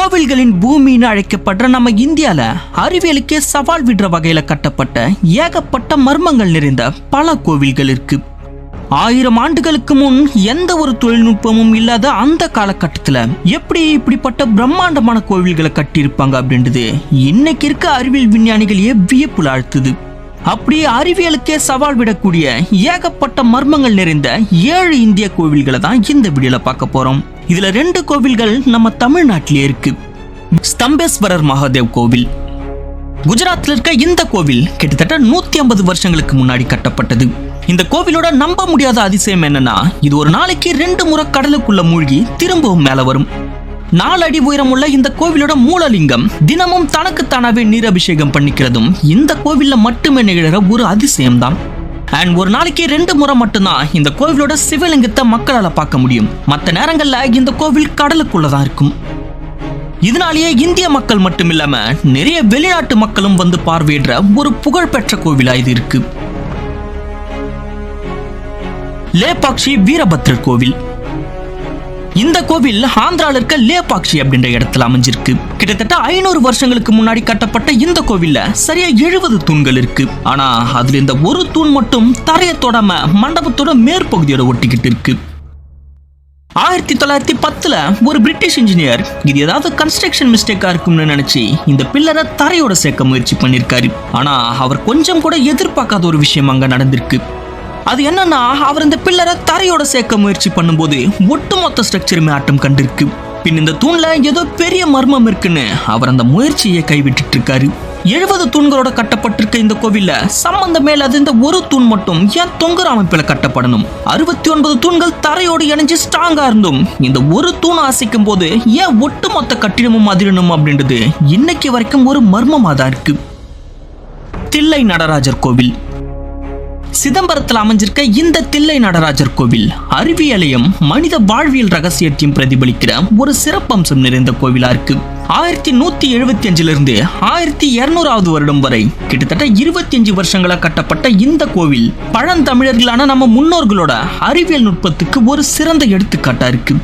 கோவில்களின் பூமின்னு அழைக்கப்படுற நம்ம இந்தியால அறிவியலுக்கே சவால் விடுற வகையில கட்டப்பட்ட ஏகப்பட்ட மர்மங்கள் நிறைந்த பல கோவில்கள் இருக்கு. 1000 ஆண்டுகளுக்கு முன் எந்த ஒரு தொழில்நுட்பமும் இல்லாத அந்த காலகட்டத்துல எப்படி இப்படிப்பட்ட பிரம்மாண்டமான கோவில்களை கட்டியிருப்பாங்க அப்படின்றது இன்னைக்கு இருக்க அறிவியல் விஞ்ஞானிகளையே வியப்புல ஆழ்த்துது. அப்படி அறிவியலுக்கே சவால் விடக்கூடிய ஏகப்பட்ட மர்மங்கள் நிறைந்த 7 இந்திய கோவில்களை தான் இந்த வீடியோல பார்க்க போறோம். இதுல 2 கோவில்கள் நம்ம தமிழ்நாட்டிலே இருக்கு. ஸ்தம்பேஸ்வரர் மகாதேவ் கோவில். குஜராத்ல இருக்க இந்த கோவில் கிட்டத்தட்ட 150 வருஷங்களுக்கு முன்னாடி கட்டப்பட்டது. இந்த கோவிலோட நம்ப முடியாத அதிசயம் என்னன்னா, இது ஒரு நாளைக்கு 2 முறை கடலுக்குள்ள மூழ்கி திரும்பவும் மேல வரும். 4 அடி உயரமுள்ள இந்த கோவிலோட மூலலிங்கம் தினமும் தனக்குத்தானாவே நீர் அபிஷேகம் பண்ணிக்கிறதும் இந்த கோவில்ல மட்டுமே நிகழற ஒரு அதிசயம் தான். அண்ட் ஒரு நாளைக்கு 2 முறை மட்டும்தான் இந்த கோவிலோட சிவலிங்கத்தை மக்களால பார்க்க முடியும். மற்ற நேரங்கள்ல இந்த கோவில் கடலுக்குள்ளதான் இருக்கும். இதனாலேயே இந்திய மக்கள் மட்டும் இல்லாம நிறைய வெளிநாட்டு மக்களும் வந்து பார்வையிடுற ஒரு புகழ்பெற்ற கோவிலா இது இருக்கு. லேபாக்ஷி வீரபத்ரர் கோவில். இந்த கோவில் ஆந்திரால இருக்க லேபாக்ஷி அப்படின்ற இடத்துல அமைஞ்சிருக்கு. கிட்டத்தட்ட 500 வருஷங்களுக்கு முன்னாடி கட்டப்பட்ட இந்த கோவில்ல சரியா 70 தூண்கள் இருக்கு. ஆனா அதுல இந்த ஒரு தூண் மட்டும் தரைய தொடாம மண்டபத்தோட மேற்பகுதியோட ஒட்டிக்கிட்டு இருக்கு. 1910ல ஒரு பிரிட்டிஷ் இன்ஜினியர் இது ஏதாவது கன்ஸ்ட்ரக்ஷன் மிஸ்டேக்கா இருக்கும்னு நினைச்சு இந்த பில்லரை தரையோட சேர்க்க முயற்சி பண்ணிருக்காரு. ஆனா அவர் கொஞ்சம் கூட எதிர்பார்க்காத ஒரு விஷயம் அங்க நடந்திருக்கு. அது என்னன்னா, அவர் இந்த பில்லரை தரையோட சேர்க்க முயற்சி பண்ணும்போது ஒட்டுமொத்த ஸ்ட்ரக்சருமே ஆட்டம் கண்டிருக்கு. பின் இந்த தூண்ல ஏதோ பெரிய மர்மம் இருக்குன்னு அவர் அந்த முயற்சியை கைவிட்டு இருக்காரு. 70 தூண்களோட கட்டப்பட்டிருக்க இந்த கோவில்ல சம்பந்தமே இல்லாத இந்த ஒரு தூண் மட்டும் ஏன் தொங்குற அமைப்பில கட்டப்படணும்? 69 தூண்கள் தரையோடு இணைஞ்சு ஸ்ட்ராங்கா இருந்தும் இந்த ஒரு தூண் அசைக்கும் போது ஏன் ஒட்டுமொத்த கட்டிடமும் அதிரணும் அப்படின்றது இன்னைக்கு வரைக்கும் ஒரு மர்மமா தான் இருக்கு. தில்லை நடராஜர் கோவில். சிதம்பரத்தில் அமைஞ்சிருக்க இந்த தில்லை நடராஜர் கோவில் அறிவியலையும் மனித வாழ்வியல் ரகசியத்தையும் பிரதிபலிக்கிற ஒரு சிறப்பம்சம் நிறைந்த கோவிலா இருக்கு. 1175 இருந்து 1200வது வருடம் வரை கிட்டத்தட்ட 25 வருஷங்களா கட்டப்பட்ட இந்த கோவில் பழந்தமிழர்களான நம்ம முன்னோர்களோட அறிவியல் நுட்பத்துக்கு ஒரு சிறந்த எடுத்துக்காட்டா இருக்கு.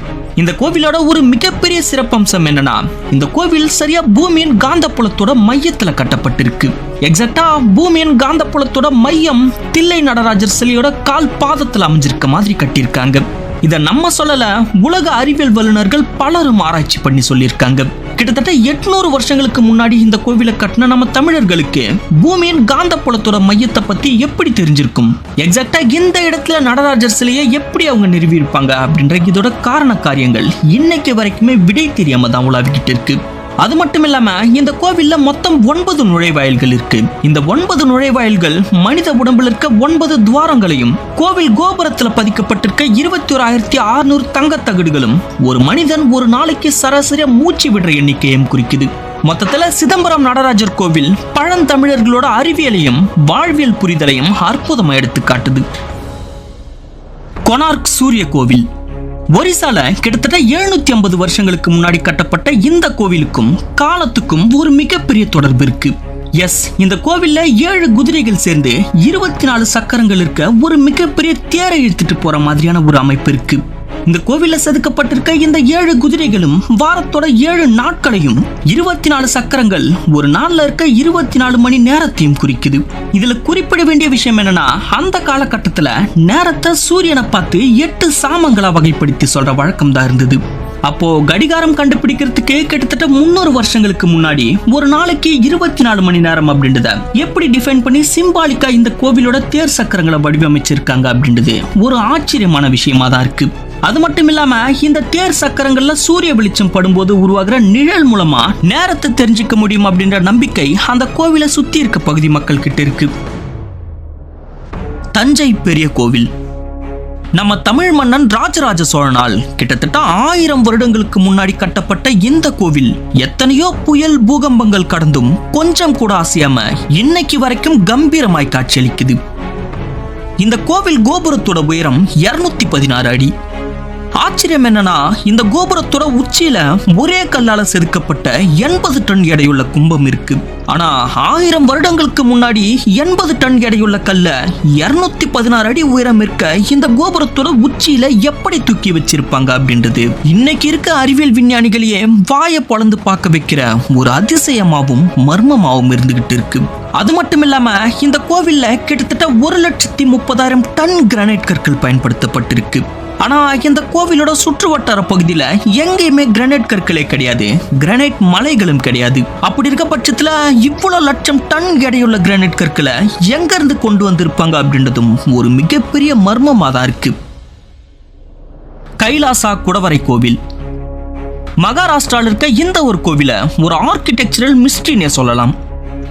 இந்த கோவிலோட ஒரு மிகப்பெரிய சிறப்பம்சம் என்னன்னா, இந்த கோவில் சரியா பூமியின் காந்தப்புலத்தோட மையத்துல கட்டப்பட்டிருக்கு. எக்ஸாக்டா பூமியின் காந்தப்புலத்தோட மையம் தில்லை நடராஜர் சிலையோட கால் பாதத்துல அமைஞ்சிருக்க மாதிரி கட்டியிருக்காங்க. இத நம்ம சொல்லல, உலக அறிவியல் வல்லுநர்கள் பலரும் ஆராய்ச்சி பண்ணி சொல்லியிருக்காங்க. கிட்டத்தட்ட 800 வருஷங்களுக்கு முன்னாடி இந்த கோவிலை கட்டின நம்ம தமிழர்களுக்கு பூமியின் காந்தப்புலத்தோட மையத்தை பத்தி எப்படி தெரிஞ்சிருக்கும்? எக்ஸாக்டா இந்த இடத்துல நடராஜர் சிலையை எப்படி அவங்க நிறுவியிருப்பாங்க அப்படின்ற இதோட காரண காரியங்கள் இன்னைக்கு வரைக்குமே விடை தெரியாம தான் உலாவிக்கிட்டு இருக்கு. அது மட்டும் இல்லாம இந்த கோவில்ல மொத்தம் 9 நுழைவாயில்கள் இருக்கு. இந்த 9 நுழைவாயில்கள் மனித உடம்புல இருக்க 9 துவாரங்களையும், கோவில் கோபுரத்துல பதிக்கப்பட்டிருக்க 21,600 தங்க தகடுகளும் ஒரு மனிதன் ஒரு நாளைக்கு சராசரியா மூச்சு விடுற எண்ணிக்கையும் குறிக்குது. மொத்தத்துல சிதம்பரம் நடராஜர் கோவில் பழந்தமிழர்களோட அறிவியலையும் வாழ்வியல் புரிதலையும் அற்புதமா எடுத்து காட்டுது. கொனார்க் சூரிய கோவில். ஒரிசால கிட்டத்தட்ட 750 வருஷங்களுக்கு முன்னாடி கட்டப்பட்ட இந்த கோவிலுக்கும் காலத்துக்கும் ஒரு மிகப்பெரிய தொடர்பு இருக்கு. எஸ், இந்த கோவில்ல 7 குதிரைகள் சேர்ந்து 24 சக்கரங்கள் இருக்க ஒரு மிகப்பெரிய தேரை இழுத்துட்டு போற மாதிரியான ஒரு அமைப்பு இருக்கு. இந்த கோவில்ல செதுக்கப்பட்டிருக்க இந்த 7 குதிரைகளும் வாரத்தோட 7 நாட்களையும் 24 சக்கரங்கள் ஒரு நாள்ல இருக்க 24 மணி நேரத்தையும் குறிக்குது. இதுல குறிப்பிட வேண்டிய விஷயம் என்னன்னா, அந்த காலகட்டத்துல நேரத்தை சூரியனை பார்த்து 8 சாமங்களா வகைப்படுத்தி சொல்ற வழக்கம் தான் இருந்தது. அப்போ கடிகாரம் கண்டுபிடிக்கிறதுக்கு கிட்டத்தட்ட 300 வருஷங்களுக்கு முன்னாடி ஒரு நாளைக்கு 24 மணி நேரம் அப்படின்றத எப்படி டிஃபைன் பண்ணி சிம்பாலிக்கா இந்த கோவிலோட தேர் சக்கரங்களை வடிவமைச்சிருக்காங்க அப்படின்றது ஒரு ஆச்சரியமான விஷயமா தான் இருக்கு. அது மட்டும் இல்லாம இந்த தேர் சக்கரங்கள்ல சூரிய வெளிச்சம் படும்போது உருவாகிற நிழல் மூலமா நேரத்தை தெரிஞ்சுக்க முடியும் அப்படின்ற நம்பிக்கை அந்த கோவிலை சுத்தி இருக்க பகுதி மக்கள் கிட்ட இருக்கு. தஞ்சை பெரிய கோவில். நம்ம தமிழ் மன்னன் ராஜராஜ சோழனால் கிட்டத்தட்ட 1000 வருடங்களுக்கு முன்னாடி கட்டப்பட்ட இந்த கோவில் எத்தனையோ புயல் பூகம்பங்கள் கடந்தும் கொஞ்சம் கூட அசையாம இன்னைக்கு வரைக்கும் கம்பீரமாய் காட்சியளிக்குது. இந்த கோவில் கோபுரத்தோட உயரம் 216 அடி. ஆச்சரியம் என்னன்னா, இந்த கோபுரத்தோட உச்சியில ஒரே கல்லால செதுக்கப்பட்ட 80 டன் எடையுள்ள கும்பம் இருக்கு. ஆனா 1000 வருடங்களுக்கு முன்னாடி 80 டன் எடையுள்ள கல்ல 216 அடி உயரம் இருக்க இந்த கோபுரத்தோட உச்சியில எப்படி தூக்கி வச்சிருப்பாங்க அப்படின்றது இன்னைக்கு இருக்க அறிவியல் விஞ்ஞானிகளையே வாயை பொளந்து பார்க்க வைக்கிற ஒரு அதிசயமாவும் மர்மமாவும் இருந்துகிட்டு இருக்கு. அது மட்டும் இல்லாம இந்த கோவில்ல கிட்டத்தட்ட 1,30,000 டன் கிரானைட் கற்கள் பயன்படுத்தப்பட்டிருக்கு. ஆனா இந்த கோவிலோட சுற்று வட்டார பகுதியில எங்கேயுமே கிரானைட் கற்களே கிடையாது, கிரானைட் மலைகளும் கிடையாது. அப்படி இருக்க பட்சத்துல இவ்வளவு லட்சம் டன் எடையுள்ள கிரானைட் கற்களை எங்க இருந்து கொண்டு வந்திருப்பாங்க அப்படின்றதும் ஒரு மிகப்பெரிய மர்மமா தான் இருக்கு. கைலாசா குடவரை கோவில் மகாராஷ்டிரால இருக்க இந்த ஒரு கோவில ஒரு ஆர்கிடெக்சரல் மிஸ்ட்ரினே சொல்லலாம்.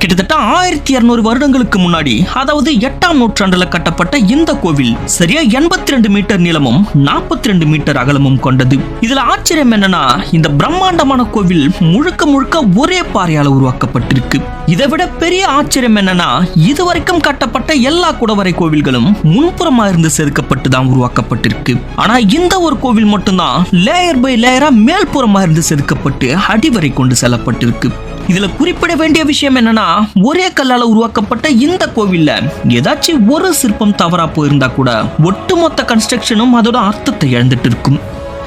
கிட்டத்தட்ட 1200 வருடங்களுக்கு முன்னாடி, அதாவது 8ஆம் நூற்றாண்டுல கட்டப்பட்ட இந்த கோவில் சரியா 82 மீட்டர் நீளமும் 42 மீட்டர் அகலமும் கொண்டது. இதுல ஆச்சரியம் என்னன்னா, இந்த பிரம்மாண்டமான கோவில் முழுக்க முழுக்க ஒரே பாறையால உருவாக்கப்பட்டிருக்கு. இதை விட பெரிய ஆச்சரியம் என்னன்னா, இதுவரைக்கும் கட்டப்பட்ட எல்லா குடவரை கோவில்களும் முன்புறமா இருந்து செதுக்கப்பட்டு தான் உருவாக்கப்பட்டிருக்கு. ஆனா இந்த ஒரு கோவில் மட்டும்தான் லேயர் பை லேயரா மேல்புறமா இருந்து செதுக்கப்பட்டு அடிவரை கொண்டு செல்லப்பட்டிருக்கு. இதுல குறிப்பிட வேண்டிய விஷயம் என்னன்னா, ஒரே கல்லால உருவாக்கப்பட்ட இந்த கோவில்ல ஏதாச்சும் ஒரு சிற்பம் தவறா போயிருந்தா கூட ஒட்டுமொத்த கன்ஸ்ட்ரக்ஷனும் அதோட அர்த்தத்தை இழந்துட்டு இருக்கும்.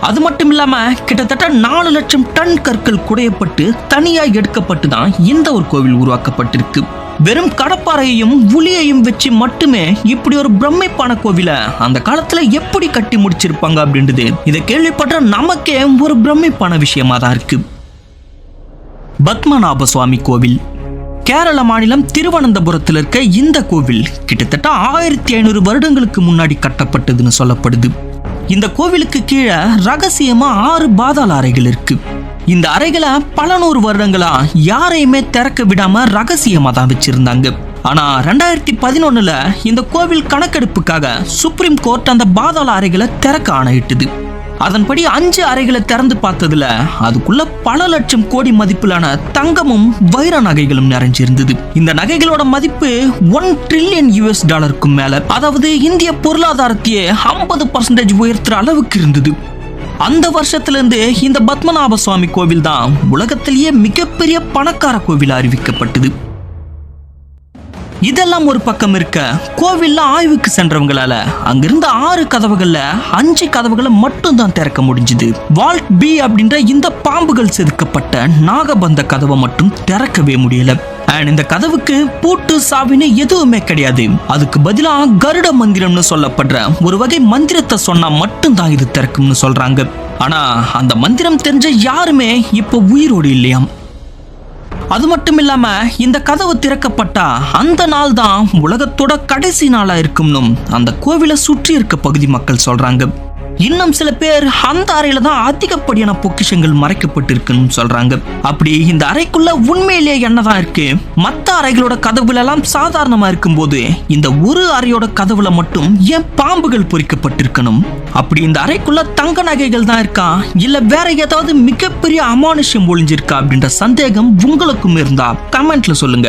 அது மட்டும் இல்லாம கிட்டத்தட்ட 4 லட்சம் டன் கற்கள் குடையப்பட்டு தனியா எடுக்கப்பட்டு தான் இந்த ஒரு கோவில் உருவாக்கப்பட்டிருக்கு. வெறும் கடப்பாறையையும் உளியையும் வச்சு மட்டுமே இப்படி ஒரு பிரமிப்பான கோவில அந்த காலத்துல எப்படி கட்டி முடிச்சிருப்பாங்க அப்படின்றது இதை கேள்விப்பட்ட நமக்கே ஒரு பிரமிப்பான விஷயமா தான் இருக்கு. பத்மநாப சுவாமி கோவில் கேரள மாநிலம் திருவனந்தபுரத்தில் இருக்க இந்த கோவில் கிட்டத்தட்ட 1500 வருடங்களுக்கு முன்னாடி கட்டப்பட்டதுன்னு சொல்லப்படுது. இந்த கோவிலுக்கு கீழே ரகசியமா 6 பாதாள அறைகள் இருக்கு. இந்த அறைகளை பல 100 வருடங்களா யாரையுமே திறக்க விடாம ரகசியமா தான் வச்சிருந்தாங்க. ஆனா 2011 இந்த கோவில் கணக்கெடுப்புக்காக சுப்ரீம் கோர்ட் அந்த பாதாள அறைகளை திறக்க ஆணையிட்டது. அதன்படி 5 அறைகளை திறந்து பார்த்ததுல அதுக்குள்ள பல லட்சம் கோடி மதிப்பிலான தங்கமும் வைர நகைகளும் நிறைஞ்சிருந்தது. இந்த நகைகளோட மதிப்பு $1 trillion மேல, அதாவது இந்திய பொருளாதாரத்தையே 50% உயர்த்துற அளவுக்கு இருந்தது. அந்த வருஷத்துல இருந்து இந்த பத்மநாப சுவாமி கோவில் தான் உலகத்திலேயே மிகப்பெரிய பணக்கார கோவில் அறிவிக்கப்பட்டது. இதெல்லாம் ஒரு பக்கம் இருக்க, கோவில்ல ஆய்வுக்கு சென்றவங்களால அங்கிருந்த 6 கதவுகள்ல 5 கதவுகளை மட்டும் தான் திறக்க முடிஞ்சது. வால்ட் பி அப்படின்ற இந்த பாம்புகள் செதுக்கப்பட்ட நாகபந்த கதவை மட்டும் திறக்கவே முடியல. இந்த கதவுக்கு பூட்டு சாவின்னு எதுவுமே கிடையாது. அதுக்கு பதிலா கருட மந்திரம்னு சொல்லப்படுற ஒரு வகை மந்திரத்தை சொன்னா மட்டும்தான் இது திறக்கும்னு சொல்றாங்க. ஆனா அந்த மந்திரம் தெரிஞ்ச யாருமே இப்ப உயிரோடு இல்லையாம். அது மட்டும் இல்லாம இந்த கதவு திறக்கப்பட்டா அந்த நாள் தான் உலகத்தோட கடைசி நாளா இருக்கும்னும் அந்த கோவிலை சுற்றி இருக்க பகுதி மக்கள் சொல்றாங்க. இன்னும் சில பேர் அந்த அறையில தான் அதிகப்படியான பொக்கிஷங்கள் மறைக்கப்பட்டிருக்குன்னு சொல்றாங்க. அப்படி இந்த அறைக்குள்ள உண்மையிலேயே என்னதான் இருக்கு? மற்ற அறைகளோட கதவுல எல்லாம் சாதாரணமா இருக்கும் போது இந்த ஒரு அறையோட கதவுல மட்டும் ஏன் பாம்புகள் பொறிக்கப்பட்டிருக்கணும்? அப்படி இந்த அறைக்குள்ள தங்க நகைகள் தான் இருக்கா, இல்ல வேற ஏதாவது மிகப்பெரிய அமானுஷ்யம் ஒளிஞ்சிருக்கா அப்படின்ற சந்தேகம் உங்களுக்கும் இருந்தா கமெண்ட்ல சொல்லுங்க.